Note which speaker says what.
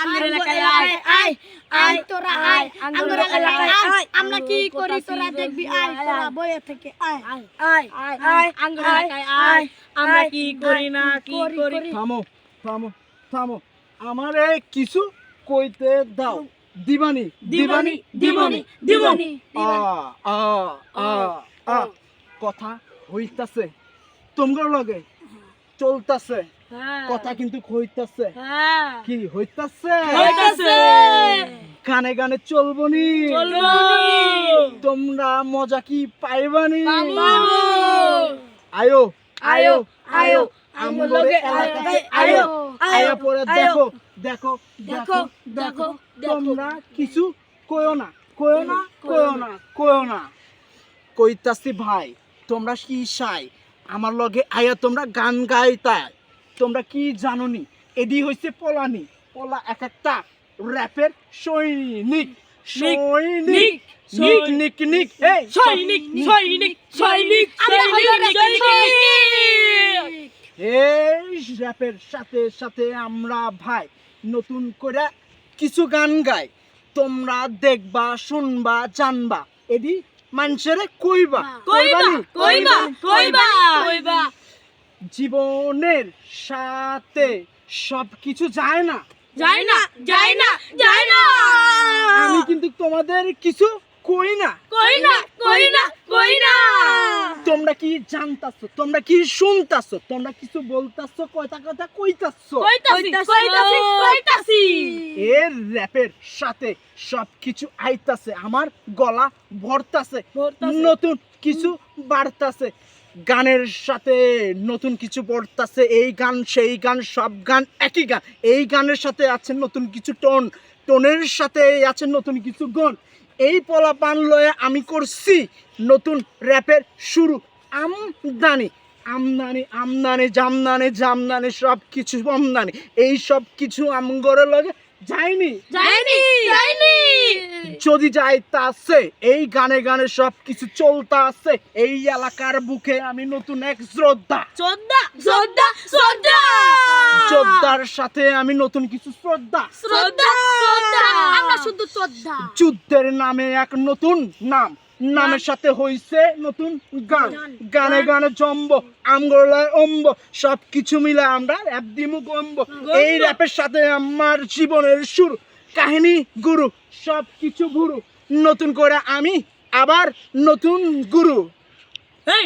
Speaker 1: আমগো এলাকায় আয় আয় আয় তোরা আয় আমগো এলাকায় আয় আমরা কি করি তোরা দেখবি আয় তোরা বইয়ে থেকে আয় আয় আয় আয় আমগো এলাকায় আয় আমরা কি করি না কি করি
Speaker 2: থামো থামো থামো আমারে কিছু কইতে দাও দিবানি
Speaker 1: দিবানি দিবানি দিবানি
Speaker 2: আ আ আ কথা হইতাছে তোমরা লগে চলতাছে কথা কিন্তু হইতাছে কি হইতাছে গানে গানে চলবনি তোমরা মজা কি পাইবানি আয়ো আয়ো আয়ো আমগো এলাকায় আয়ো আয়ো পরে দেখো দেখো দেখো দেখো তোমরা কিছু কইও না কইও না কইও না কইও না কইতাছি ভাই তোমরা কি চাই আমার লগে আয়া তোমরা গান গাইতা তোমরা কি জানোনি এডি হইছে পলানি পলা এক একটা র‍্যাপের সৈনিক সৈনিক নিক নিক নিক এই
Speaker 1: সৈনিক সৈনিক সৈনিক
Speaker 2: এই র‍্যাপের সাথে সাথে আমরা ভাই নতুন করে কিছু গান গাই তোমরা দেখবা শুনবা জানবা এডি মানুষেরে কইবা
Speaker 1: কইবা কইবা কইবা কইবা
Speaker 2: জীবনের সাথে সবকিছু যায় না
Speaker 1: যায় না যায় না যায় না
Speaker 2: আমি কিন্তু তোমাদের কিছু কই না
Speaker 1: কই না কই না কই না
Speaker 2: তোমরা কি জানতাছো তোমরা কি শুনতাছো তোমরা কিছু বলতাছো কয়টা কথা কইতাছো
Speaker 1: কইতাছি কইতাছি কইতাছি
Speaker 2: এর র‍্যাপের সাথে সবকিছু আইতাছে আমার গলা ভরতাছে নতুন কিছু বাড়তাছে গানের সাথে নতুন কিছু পড়তাছে এই গান সেই গান সব গান একই গান এই গানের সাথে আছে নতুন কিছু টোন টোনের সাথে আছে নতুন কিছু গণ এই পলাপান লয়ে আমি করছি নতুন র‍্যাপের শুরু আমদানি আমদানি আমদানি জামদানি জামদানি সব কিছু আমদানি এই সব কিছু আমগরে লগে যায়নি
Speaker 1: যায়নি যায়নি
Speaker 2: যদি যাইতাছে এই গানে গানে সব কিছু চলতা আছে এই এলাকার বুকে আমি নতুন এক শ্রদ্ধা
Speaker 1: শ্রদ্ধা শ্রদ্ধা শ্রদ্ধা
Speaker 2: যোদ্ধার সাথে আমি নতুন কিছু শ্রদ্ধা
Speaker 1: শ্রদ্ধা শ্রদ্ধা আমরা শুধু শ্রদ্ধা
Speaker 2: যুদ্ধের নামে এক নতুন নাম নামের সাথে হইছে নতুন গান গানে গানে জম্ব আমগলায় অম্ব সব কিছু মিলে আমরা র‍্যাপ দিমু গম্ব এই র‍্যাপের সাথে আমার জীবনের শুরু কাহিনী গুরু সব কিছু ভুরু নতুন করে আমি আবার নতুন গুরু
Speaker 1: এই